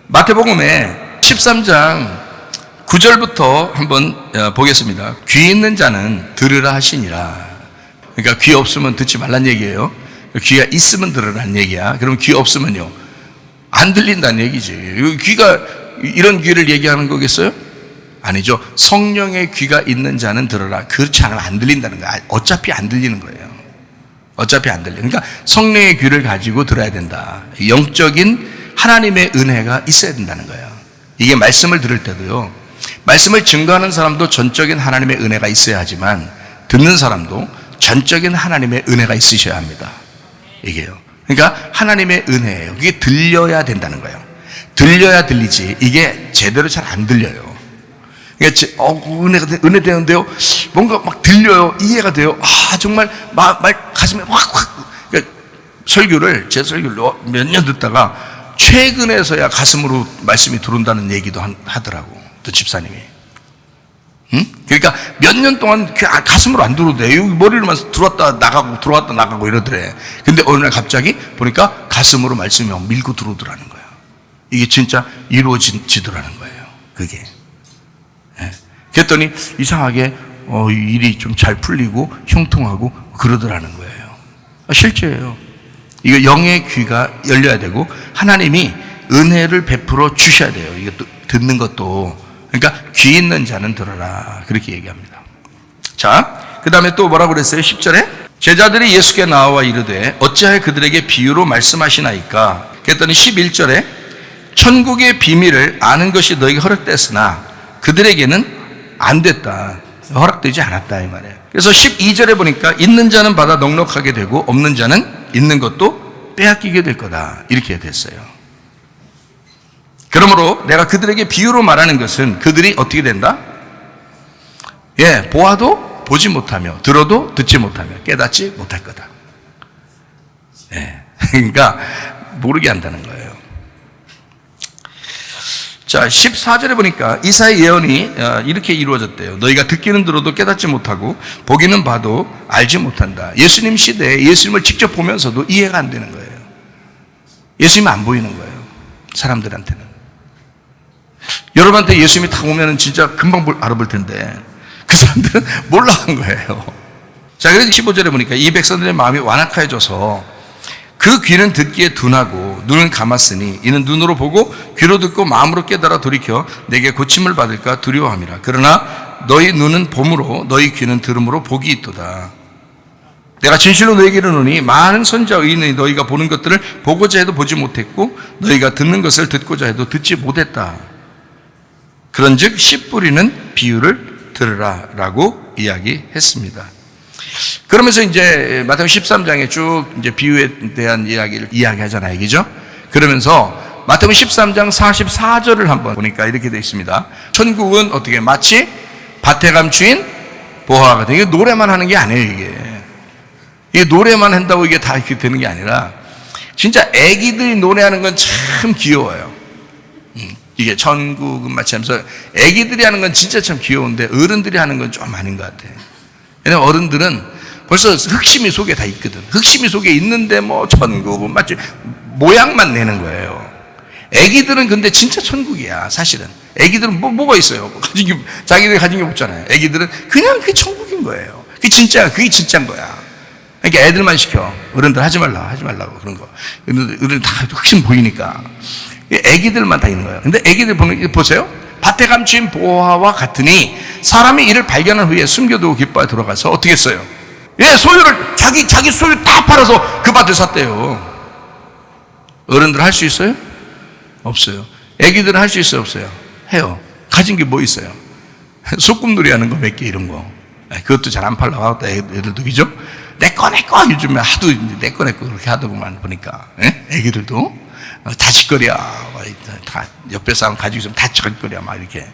Speaker 1: 마태복음의 13장 9절부터 한번 보겠습니다. 귀 있는 자는 들으라 하시니라. 그러니까 귀 없으면 듣지 말란 얘기예요. 귀가 있으면 들으라는 얘기야. 그럼 귀 없으면요, 안 들린다는 얘기지. 귀가 이런 귀를 얘기하는 거겠어요? 아니죠. 성령의 귀가 있는 자는 들으라. 그렇지 않으면 안 들린다는 거야. 어차피 안 들리는 거예요. 어차피 안 들려. 그러니까 성령의 귀를 가지고 들어야 된다. 영적인 하나님의 은혜가 있어야 된다는 거예요. 이게 말씀을 들을 때도요, 말씀을 증거하는 사람도 전적인 하나님의 은혜가 있어야 하지만 듣는 사람도 전적인 하나님의 은혜가 있으셔야 합니다. 이게요. 그러니까 하나님의 은혜예요. 그게 들려야 된다는 거예요. 들려야 들리지 이게 제대로 잘 안 들려요. 그러니까 은혜 되는데요, 뭔가 막 들려요. 이해가 돼요. 아, 정말 말 가슴에 확. 그러니까 제 설교를 몇 년 듣다가 최근에서야 가슴으로 말씀이 들어온다는 얘기도 하더라고, 또 집사님이. 응? 그러니까 몇 년 동안 가슴으로 안 들어오대. 여기 머리로만 들어왔다 나가고 이러더래. 근데 어느 날 갑자기 보니까 가슴으로 말씀이 막 밀고 들어오더라는 거야. 이게 진짜 이루어지더라는 거예요, 그게. 예. 그랬더니 이상하게 일이 좀 잘 풀리고 형통하고 그러더라는 거예요. 실제예요. 이거 영의 귀가 열려야 되고 하나님이 은혜를 베풀어 주셔야 돼요. 이거 듣는 것도. 그러니까 귀 있는 자는 들어라 그렇게 얘기합니다. 자, 그 다음에 또 뭐라고 그랬어요? 10절에 제자들이 예수께 나와 이르되 어찌하여 그들에게 비유로 말씀하시나이까? 그랬더니 11절에 천국의 비밀을 아는 것이 너에게 허락됐으나 그들에게는 안 됐다. 허락되지 않았다 이 말이에요. 그래서 12절에 보니까 있는 자는 받아 넉넉하게 되고 없는 자는 있는 것도 빼앗기게 될 거다 이렇게 됐어요. 그러므로 내가 그들에게 비유로 말하는 것은 그들이 어떻게 된다? 보아도 보지 못하며 들어도 듣지 못하며 깨닫지 못할 거다. 그러니까 모르게 한다는 거예요. 자, 14절에 보니까 이사야 예언이 이렇게 이루어졌대요. 너희가 듣기는 들어도 깨닫지 못하고 보기는 봐도 알지 못한다. 예수님 시대에 예수님을 직접 보면서도 이해가 안 되는 거예요. 예수님이 안 보이는 거예요, 사람들한테는. 여러분한테 예수님이 딱 오면 진짜 금방 알아볼 텐데 그 사람들은 몰라한 거예요. 자, 그래서 15절에 보니까 이 백성들의 마음이 완악해져서 그 귀는 듣기에 둔하고 눈은 감았으니 이는 눈으로 보고 귀로 듣고 마음으로 깨달아 돌이켜 내게 고침을 받을까 두려워함이라. 그러나 너희 눈은 봄으로 너희 귀는 들음으로 복이 있도다. 내가 진실로 너희에게 이르노니 많은 선지자 의인이 너희가 보는 것들을 보고자 해도 보지 못했고 너희가 듣는 것을 듣고자 해도 듣지 못했다. 그런즉 씨 뿌리는 비유를 들으라 라고 이야기했습니다. 그러면서 이제 마태복음 13장에 쭉 이제 비유에 대한 이야기를 이야기하잖아요, 그죠? 그러면서 마태복음 13장 44절을 한번 보니까 이렇게 되어 있습니다. 천국은 어떻게 마치 밭에 감추인 보화가 같은, 이게 노래만 하는 게 아니에요. 이게 노래만 한다고 이게 다 이렇게 되는 게 아니라 진짜 애기들이 노래하는 건 참 귀여워요. 이게 천국은 마치 하면서 애기들이 하는 건 진짜 참 귀여운데 어른들이 하는 건 좀 아닌 것 같아요. 왜냐면 어른들은 벌써 흑심이 속에 다 있거든. 흑심이 속에 있는데 뭐 천국은 마치 모양만 내는 거예요. 애기들은 근데 진짜 천국이야, 사실은. 애기들은 뭐가 있어요? 자기들이 가진 게 없잖아요. 애기들은 그냥 그게 천국인 거예요. 그게 진짜인 거야. 그러니까 애들만 시켜. 어른들 하지 말라고 그런 거. 어른들 다 확신 보이니까. 애기들만 다 있는 거예요. 근데 애기들 보세요. 밭에 감춘 보화와 같으니 사람이 이를 발견한 후에 숨겨두고 기뻐하여 들어가서 어떻게 했어요? 소유를 자기 소유 다 팔아서 그 밭을 샀대요. 어른들 할 수 있어요? 없어요. 애기들은 할 수 있어요? 없어요? 해요. 가진 게 뭐 있어요? 소꿉놀이 하는 거 몇 개 이런 거. 그것도 잘 안 팔려고 애들도 그죠? 내 거 요즘에 하도 내 거 그렇게 하더구만 보니까. 애기들도 자식거리야. 다 옆에 사람 가지고 있으면 다 자식거리야. 막 이렇게.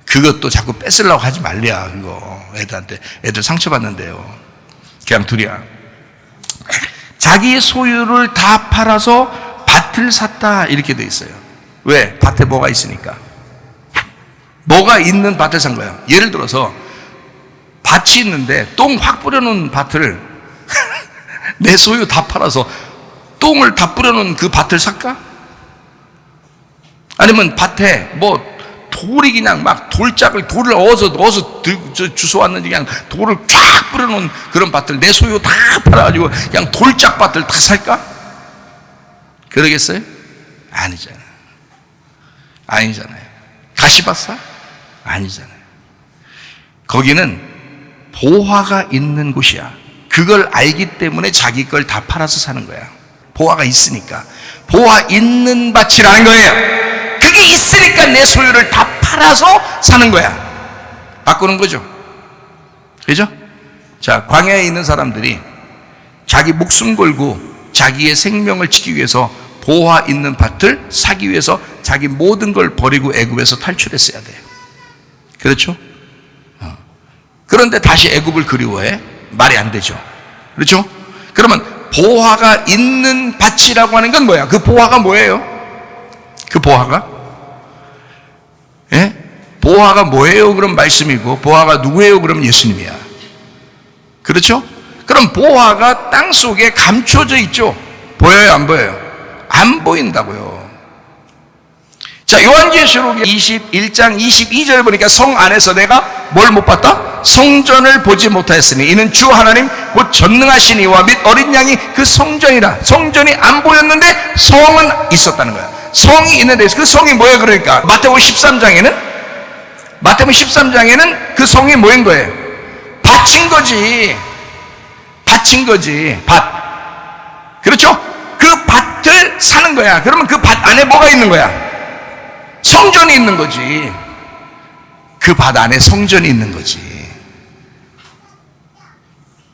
Speaker 1: 그것도 자꾸 뺏으려고 하지 말랴. 그거 애들한테. 애들 상처받는데요. 그냥 둘이야. 자기 소유를 다 팔아서 밭을 샀다 이렇게 돼 있어요. 왜? 밭에 뭐가 있으니까. 뭐가 있는 밭을 산 거야. 예를 들어서 밭이 있는데 똥 확 뿌려놓은 밭을 내 소유 다 팔아서 똥을 다 뿌려놓은 그 밭을 살까? 아니면 밭에 뭐 돌이 그냥 막 돌을 어서 주워왔는지 그냥 돌을 쫙 뿌려놓은 그런 밭을 내 소유 다 팔아가지고 그냥 돌짝 밭을 다 살까? 그러겠어요? 아니잖아요. 가시밭 사? 아니잖아요. 거기는 보화가 있는 곳이야. 그걸 알기 때문에 자기 걸 다 팔아서 사는 거야. 보화가 있으니까. 보화 있는 밭이라는 거예요. 그게 있으니까 내 소유를 다 팔아서 사는 거야. 바꾸는 거죠. 그죠? 자, 광야에 있는 사람들이 자기 목숨 걸고 자기의 생명을 지키기 위해서 보화 있는 밭을 사기 위해서 자기 모든 걸 버리고 애굽에서 탈출했어야 돼요. 그렇죠? 그런데 다시 애굽을 그리워해? 말이 안 되죠. 그렇죠? 그러면 보화가 있는 밭이라고 하는 건 뭐야? 그 보화가 뭐예요? 그 보화가? 보화가 뭐예요? 그럼 말씀이고, 보화가 누구예요? 그럼 예수님이야. 그렇죠? 그럼 보화가 땅 속에 감춰져 있죠? 보여요? 안 보여요? 안 보인다고요. 자, 요한계시록 21장 22절 보니까 성 안에서 내가 뭘 못 봤다? 성전을 보지 못하였으니 이는 주 하나님 곧 전능하신 이와 및 어린 양이 그 성전이라. 성전이 안 보였는데 성은 있었다는 거야. 성이 있는데 그 성이 뭐예요? 그러니까 마태복음 13장에는 그 성이 뭐인 거예요? 밭인 거지. 밭. 그렇죠? 그 밭을 사는 거야. 그러면 그 밭 안에 뭐가 있는 거야? 성전이 있는 거지. 그 밭 안에 성전이 있는 거지.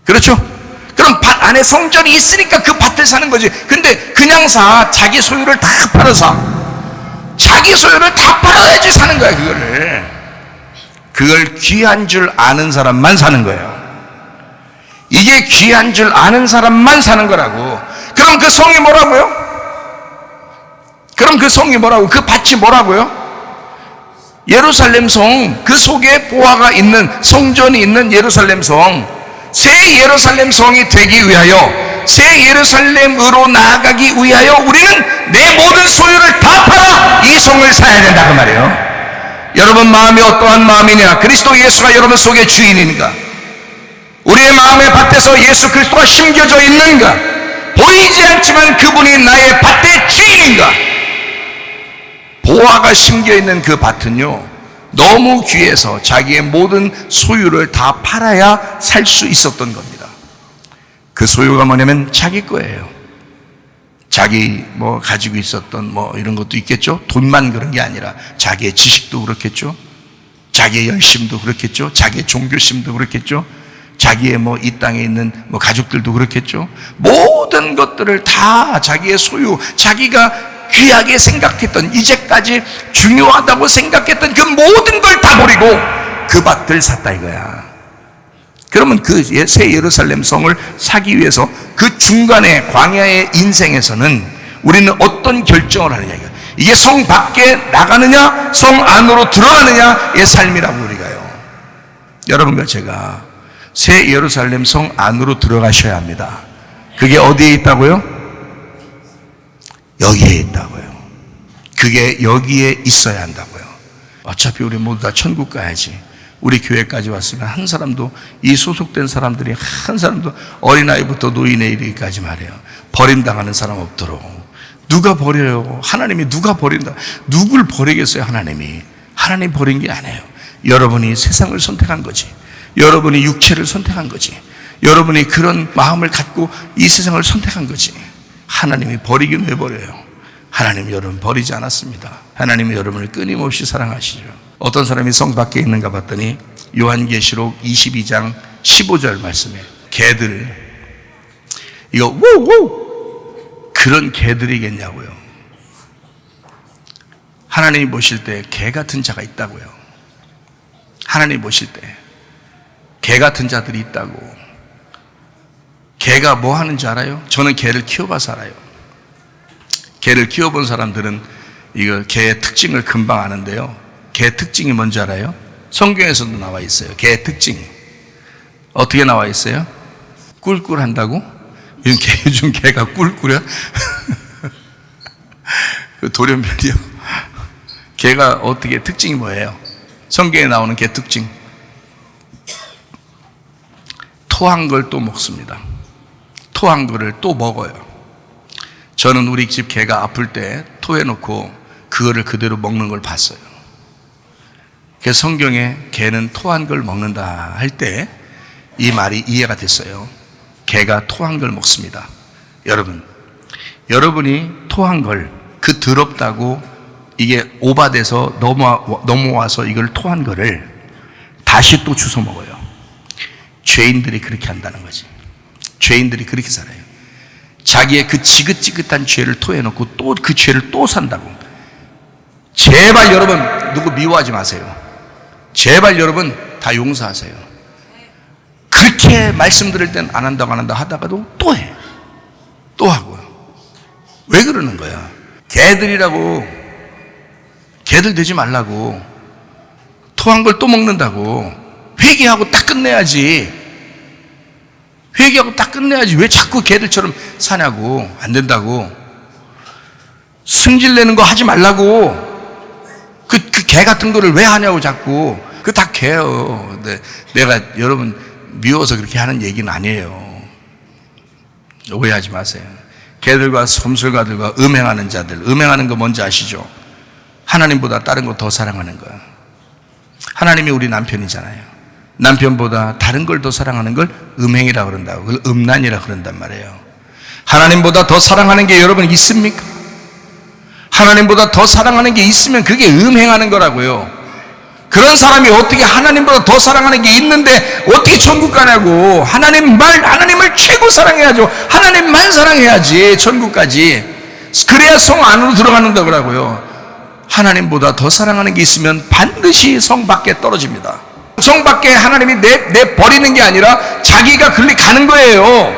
Speaker 1: 그렇죠? 그럼 밭 안에 성전이 있으니까 그 밭을 사는 거지. 근데 그냥 자기 소유를 다 팔아서 자기 소유를 다 팔아야지 사는 거야. 그걸 귀한 줄 아는 사람만 사는 거예요. 이게 귀한 줄 아는 사람만 사는 거라고. 그럼 그 성이 뭐라고요? 그 밭이 뭐라고요? 예루살렘 성, 그 속에 보화가 있는 성전이 있는 예루살렘 성, 새 예루살렘 성이 되기 위하여, 새 예루살렘으로 나아가기 위하여 우리는 내 모든 소유를 다 팔아 이 성을 사야 된다 그 말이에요. 여러분 마음이 어떠한 마음이냐? 그리스도 예수가 여러분 속의 주인인가? 우리의 마음의 밭에서 예수 그리스도가 심겨져 있는가? 보이지 않지만 그분이 나의 밭의 주인인가? 보화가 심겨있는 그 밭은요, 너무 귀해서 자기의 모든 소유를 다 팔아야 살 수 있었던 겁니다. 그 소유가 뭐냐면 자기 거예요. 자기 가지고 있었던 이런 것도 있겠죠. 돈만 그런 게 아니라 자기의 지식도 그렇겠죠. 자기의 열심도 그렇겠죠. 자기의 종교심도 그렇겠죠. 자기의 이 땅에 있는 가족들도 그렇겠죠. 모든 것들을 다 자기의 소유, 자기가 귀하게 생각했던, 이제까지 중요하다고 생각했던 그 모든 걸 다 버리고 그 밭을 샀다 이거야. 그러면 그 새 예루살렘 성을 사기 위해서 그 중간에 광야의 인생에서는 우리는 어떤 결정을 하느냐 이거야. 이게 성 밖에 나가느냐 성 안으로 들어가느냐의 삶이라고 우리가요. 여러분과 제가 새 예루살렘 성 안으로 들어가셔야 합니다. 그게 어디에 있다고요? 여기에 있다고요. 그게 여기에 있어야 한다고요. 어차피 우리 모두 다 천국 가야지. 우리 교회까지 왔으면 한 사람도, 이 소속된 사람들이 한 사람도 어린아이부터 노인에 이르기까지 말해요, 버림당하는 사람 없도록. 누가 버려요? 하나님이 누가 버린다? 누굴 버리겠어요? 하나님 버린 게 아니에요. 여러분이 세상을 선택한 거지. 여러분이 육체를 선택한 거지. 여러분이 그런 마음을 갖고 이 세상을 선택한 거지. 하나님이 버리긴 왜 버려요? 하나님 여러분 버리지 않았습니다. 하나님은 여러분을 끊임없이 사랑하시죠. 어떤 사람이 성 밖에 있는가 봤더니 요한계시록 22장 15절 말씀에 개들, 이거 우우 그런 개들이겠냐고요. 하나님이 보실 때 개 같은 자가 있다고요. 하나님이 보실 때 개 같은 자들이 있다고. 개가 뭐 하는 줄 알아요? 저는 개를 키워봐서 알아요. 개를 키워본 사람들은 이거 개의 특징을 금방 아는데요, 개 특징이 뭔지 알아요? 성경에서도 나와 있어요. 개의 특징이 어떻게 나와 있어요? 꿀꿀한다고? 요즘 개가 꿀꿀해? 그 돌연변이요. 개가 어떻게, 특징이 뭐예요? 성경에 나오는 개 특징, 토한 걸 또 먹습니다. 토한 거를 또 먹어요. 저는 우리 집 개가 아플 때 토해놓고 그거를 그대로 먹는 걸 봤어요. 그래서 성경에 개는 토한 걸 먹는다 할 때 이 말이 이해가 됐어요. 개가 토한 걸 먹습니다. 여러분이 토한 걸, 그 더럽다고 이게 오바돼서 넘어와서 이걸 토한 거를 다시 또 주워 먹어요. 죄인들이 그렇게 한다는 거지. 죄인들이 그렇게 살아요. 자기의 그 지긋지긋한 죄를 토해놓고 또 그 죄를 또 산다고. 제발 여러분 누구 미워하지 마세요. 제발 여러분 다 용서하세요. 그렇게 말씀 들을 땐 안 한다고 하다가도 또 해. 또 하고요. 왜 그러는 거야? 개들이라고. 개들 되지 말라고. 토한 걸 또 먹는다고. 회개하고 딱 끝내야지. 회개하고 딱 끝내야지. 왜 자꾸 개들처럼 사냐고. 안 된다고. 승질내는 거 하지 말라고. 그 개 같은 거를 왜 하냐고 자꾸. 그 다 개요. 내가 여러분 미워서 그렇게 하는 얘기는 아니에요. 오해하지 마세요. 개들과 솜술가들과 음행하는 자들, 음행하는 거 뭔지 아시죠? 하나님보다 다른 거 더 사랑하는 거야. 하나님이 우리 남편이잖아요. 남편보다 다른 걸 더 사랑하는 걸 음행이라고 그런다고. 그걸 음란이라고 그런단 말이에요. 하나님보다 더 사랑하는 게 여러분 있습니까? 하나님보다 더 사랑하는 게 있으면 그게 음행하는 거라고요. 그런 사람이 어떻게 하나님보다 더 사랑하는 게 있는데 어떻게 천국 가냐고. 하나님을 최고 사랑해야죠. 하나님만 사랑해야지 천국까지. 그래야 성 안으로 들어가는다 그러고요. 하나님보다 더 사랑하는 게 있으면 반드시 성 밖에 떨어집니다. 성 밖에 하나님이 내 버리는 게 아니라 자기가 그렇게 가는 거예요.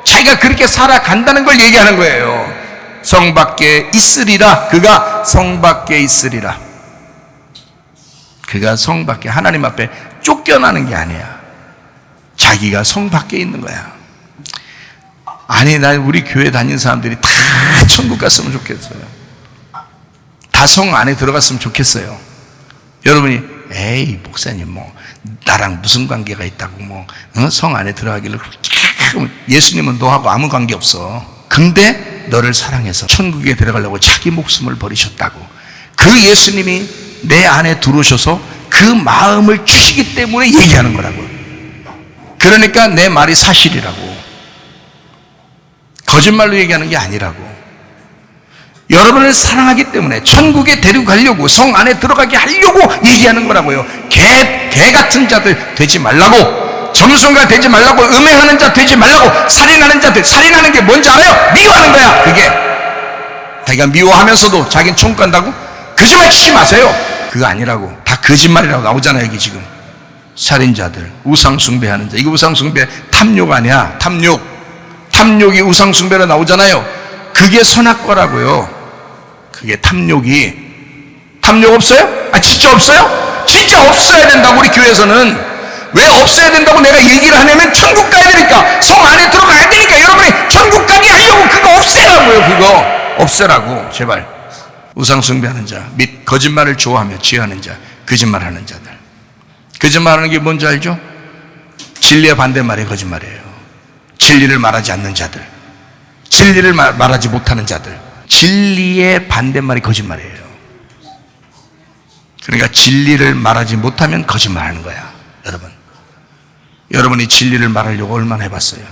Speaker 1: 자기가 그렇게 살아간다는 걸 얘기하는 거예요. 성 밖에 있으리라. 그가 성 밖에 있으리라. 그가 성 밖에, 하나님 앞에 쫓겨나는 게 아니야. 자기가 성 밖에 있는 거야. 아니, 우리 교회 다니는 사람들이 다 천국 갔으면 좋겠어요. 다 성 안에 들어갔으면 좋겠어요. 여러분이 에이 목사님 뭐 나랑 무슨 관계가 있다고 성 안에 들어가길래. 예수님은 너하고 아무 관계 없어. 근데 너를 사랑해서 천국에 들어가려고 자기 목숨을 버리셨다고. 그 예수님이 내 안에 들어오셔서 그 마음을 주시기 때문에 얘기하는 거라고. 그러니까 내 말이 사실이라고. 거짓말로 얘기하는 게 아니라고. 여러분을 사랑하기 때문에 천국에 데리고 가려고, 성 안에 들어가게 하려고 얘기하는 거라고요. 개 같은 자들 되지 말라고. 점순가 되지 말라고. 음행하는 자 되지 말라고. 살인하는 자들, 살인하는 게 뭔지 알아요? 미워하는 거야. 그게 자기가 미워하면서도 자기는 천국 간다고? 거짓말 치지 마세요. 그거 아니라고. 다 거짓말이라고 나오잖아요. 여기 지금 살인자들, 우상숭배하는 자. 이거 우상숭배 탐욕 아니야. 탐욕이 우상숭배로 나오잖아요. 그게 선악과라고요. 그게 탐욕 없어요? 진짜 없어요? 진짜 없어야 된다고. 우리 교회에서는 왜 없어야 된다고 내가 얘기를 하냐면 천국 가야 되니까, 성 안에 들어가야 되니까. 여러분이 천국 가게 하려고 그거 없애라고요. 그거 없애라고. 제발. 우상 숭배하는 자 및 거짓말을 좋아하며 지어하는 자, 거짓말하는 자들. 거짓말하는 게 뭔지 알죠? 진리의 반대말이 거짓말이에요. 진리를 말하지 않는 자들, 진리를 말하지 못하는 자들, 진리의 반대말이 거짓말이에요. 그러니까 진리를 말하지 못하면 거짓말하는 거야. 여러분이 진리를 말하려고 얼마나 해봤어요?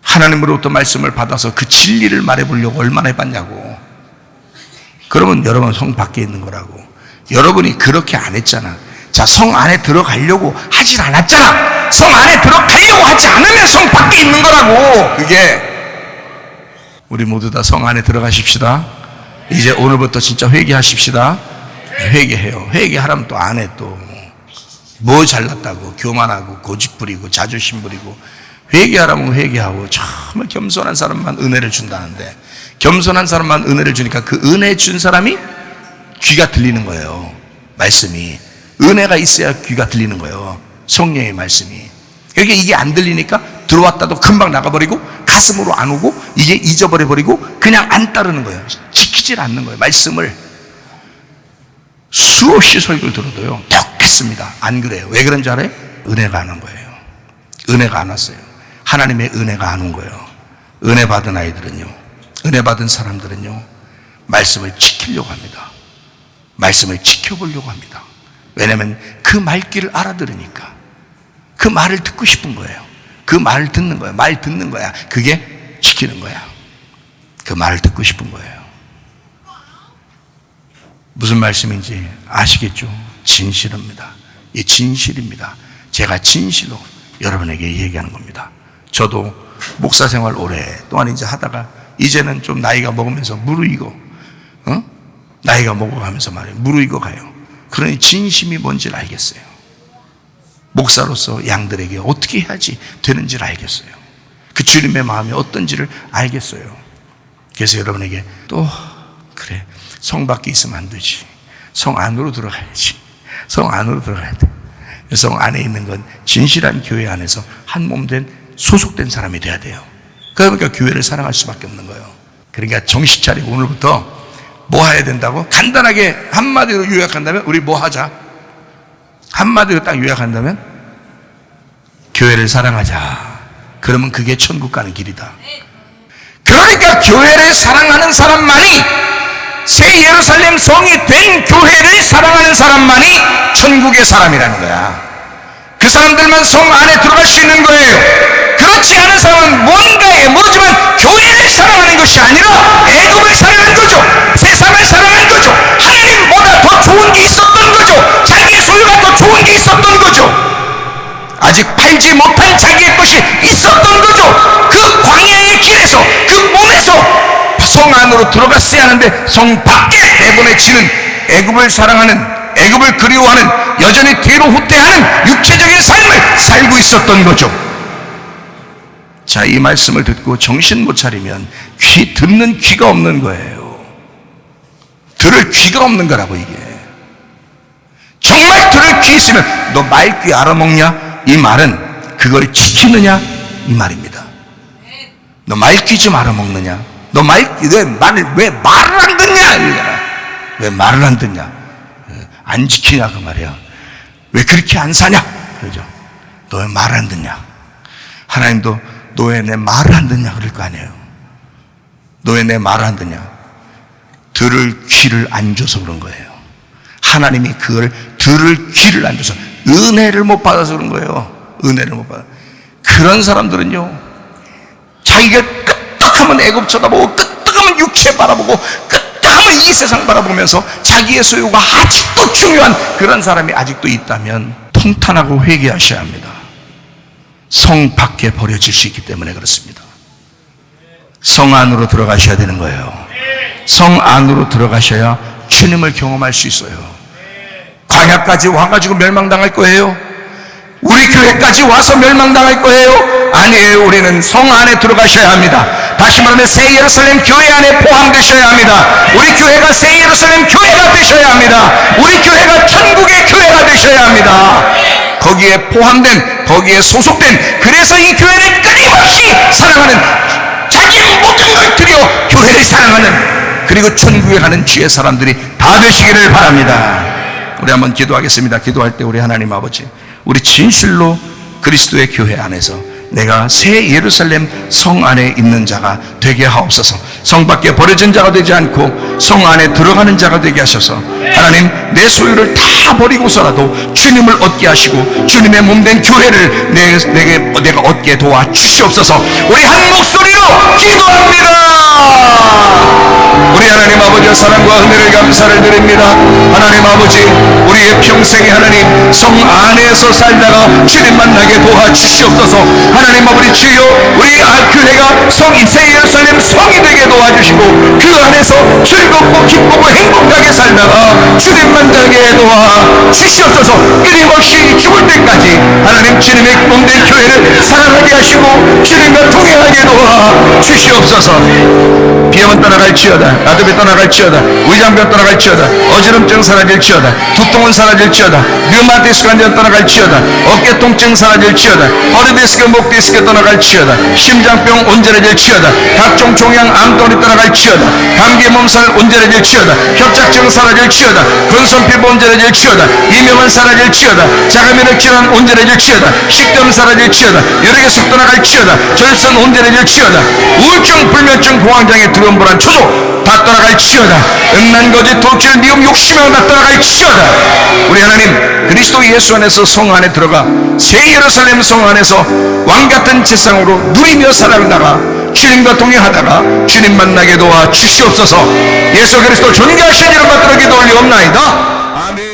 Speaker 1: 하나님으로부터 말씀을 받아서 그 진리를 말해보려고 얼마나 해봤냐고. 그러면 여러분 성 밖에 있는 거라고. 여러분이 그렇게 안 했잖아. 자, 성 안에 들어가려고 하질 않았잖아. 성 안에 들어가려고 하지 않으면 성 밖에 있는 거라고. 그게 우리 모두 다 성 안에 들어가십시다. 이제 오늘부터 진짜 회개하십시다. 회개해요. 회개하라면 또 안 해. 또 뭐 잘났다고 교만하고 고집부리고 자존심 부리고. 회개하라면 회개하고. 정말 겸손한 사람만 은혜를 준다는데, 겸손한 사람만 은혜를 주니까 그 은혜 준 사람이 귀가 들리는 거예요. 말씀이 은혜가 있어야 귀가 들리는 거예요. 성령의 말씀이. 그러니까 이게 안 들리니까 들어왔다도 금방 나가버리고 가슴으로 안 오고 이게 잊어버려버리고 그냥 안 따르는 거예요. 지키질 않는 거예요. 말씀을 수없이 설교를 들어도요 똑같습니다. 안 그래요. 왜 그런지 알아요? 은혜가 안 온 거예요. 은혜가 안 왔어요. 하나님의 은혜가 안 온 거예요. 은혜 받은 아이들은요, 은혜 받은 사람들은요 말씀을 지키려고 합니다. 말씀을 지켜보려고 합니다. 왜냐하면 그 말귀를 알아들으니까. 그 말을 듣고 싶은 거예요. 그 말을 듣는 거예요. 말 듣는 거야. 그게 지키는 거야. 그 말을 듣고 싶은 거예요. 무슨 말씀인지 아시겠죠? 진실입니다. 이 진실입니다. 제가 진실로 여러분에게 얘기하는 겁니다. 저도 목사 생활 오랫동안 이제 하다가 이제는 좀 나이가 먹으면서 무르익어, 나이가 먹어가면서 말이에요. 무르익어 가요. 그러니 진심이 뭔지를 알겠어요. 목사로서 양들에게 어떻게 해야지 되는지를 알겠어요. 그 주님의 마음이 어떤지를 알겠어요. 그래서 여러분에게 또 그래, 성 밖에 있으면 안 되지. 성 안으로 들어가야지. 성 안으로 들어가야 돼. 성 안에 있는 건 진실한 교회 안에서 한 몸 된 소속된 사람이 돼야 돼요. 그러니까 교회를 사랑할 수밖에 없는 거예요. 그러니까 정신 차리고 오늘부터 뭐 해야 된다고? 간단하게 한마디로 요약한다면 우리 뭐 하자? 한마디로 딱 요약한다면 교회를 사랑하자. 그러면 그게 천국 가는 길이다. 그러니까 교회를 사랑하는 사람만이, 새 예루살렘 성이 된 교회를 사랑하는 사람만이 천국의 사람이라는 거야. 그 사람들만 성 안에 들어갈 수 있는 거예요. 그렇지 않은 사람은 뭔가에 뭐지만 교회를 사랑하는 것이 아니라 애굽을 사랑한 거죠. 세상을 사랑한 거죠. 하나님보다 더 좋은 게 있었던 거죠. 자기 소유가 더 좋은 게 있었던 거죠. 아직 팔지 못한 자기의 것이 있었던 거죠. 그 광야의 길에서, 그 몸에서 성 안으로 들어갔어야 하는데 성 밖에 내보내치는, 애굽을 사랑하는, 애굽을 그리워하는, 여전히 뒤로 후퇴하는 육체적인 삶을 살고 있었던 거죠. 자, 이 말씀을 듣고 정신 못 차리면 듣는 귀가 없는 거예요. 들을 귀가 없는 거라고. 이게 정말 들을 귀 있으면 너 말귀 알아먹냐? 이 말은 그걸 지키느냐? 이 말입니다. 너 말귀 좀 알아먹느냐? 너 말귀 왜 말을 안 듣냐? 이러잖아. 왜 말을 안 듣냐? 안 지키냐 그 말이야. 왜 그렇게 안 사냐? 그러죠. 너 왜 말 안 듣냐? 하나님도 너 왜 내 말을 안 듣냐 그럴 거 아니에요. 너 왜 내 말을 안 듣냐? 들을 귀를 안 줘서 그런 거예요. 하나님이 그걸 들을 귀를 안 줘서, 은혜를 못 받아서 그런 거예요. 은혜를 못 받아. 그런 사람들은요, 자기가 끄떡하면 애굽 쳐다보고, 끄떡하면 육체 바라보고, 끄떡하면 이 세상 바라보면서 자기의 소유가 아직도 중요한 그런 사람이 아직도 있다면 통탄하고 회개하셔야 합니다. 성 밖에 버려질 수 있기 때문에 그렇습니다. 성 안으로 들어가셔야 되는 거예요. 성 안으로 들어가셔야 주님을 경험할 수 있어요. 광야까지 와가지고 멸망당할 거예요? 우리 교회까지 와서 멸망당할 거예요? 아니에요. 우리는 성 안에 들어가셔야 합니다. 다시 말하면 새 예루살렘 교회 안에 포함되셔야 합니다. 우리 교회가 새 예루살렘 교회가 되셔야 합니다. 우리 교회가 천국의 교회가 되셔야 합니다. 거기에 포함된, 거기에 소속된, 그래서 이 교회를 끊임없이 사랑하는, 자기 모든 걸 들여 교회를 사랑하는, 그리고 천국에 가는 주의 사람들이 다 되시기를 바랍니다. 우리 한번 기도하겠습니다. 기도할 때 우리 하나님 아버지, 우리 진실로 그리스도의 교회 안에서 내가 새 예루살렘 성 안에 있는 자가 되게 하옵소서. 성 밖에 버려진 자가 되지 않고 성 안에 들어가는 자가 되게 하셔서 하나님, 내 소유를 다 버리고서라도 주님을 얻게 하시고 주님의 몸된 교회를 내가 얻게 도와 주시옵소서. 우리 한 목소리로 기도합니다. 우리 하나님 아버지의 사랑과 은혜를 감사를 드립니다. 하나님 아버지, 우리의 평생에 하나님 성 안에서 살다가 주님 만나게 도와주시옵소서. 하나님 아버지, 주여, 우리 교회가 새 예루살렘 성이 되게 도와주시고 그 안에서 즐겁고 기쁘고 행복하게 살다가 주님 만나게 도와주시옵소서. 끊임없이 죽을 때까지 하나님 주님의 몸된 교회를 사랑하게 하시고 주님과 동행하게 도와주시옵소서. 비염은 떠나갈지어다, 나도비 떠나갈지어다, 위장병 떠나갈지어다, 어지럼증 사라질지어다, 두통은 사라질지어다, 류마티스 환자 떠나갈지어다, 어깨 통증 사라질지어다, 허리 디스크, 목 디스크 떠나갈지어다, 심장병 온전해질지어다, 각종 종양 암덩어리 떠나갈지어다, 감기 몸살 온전해질지어다, 협착증 사라질지어다, 건선 피부 온전해질지어다, 이명은 사라질지어다, 자가면역 질환 온전해질지어다, 식도염 사라질지어다, 혈액에서 떠나갈지어다, 전신 온전해질지어다, 우울증, 불면증, 공황장애, 두려움, 불안, 초조 다 떠나갈지어다, 음란, 거짓, 도출, 미움, 욕심형 다 떠나갈지어다. 우리 하나님, 그리스도 예수 안에서 성 안에 들어가 새 예루살렘 성 안에서 왕같은 지상으로 누리며 살아가다가 주님과 동행하다가 주님 만나게 도와 주시옵소서. 예수 그리스도 존귀하신 이름 받들어 기도 올리옵나이다. 아멘.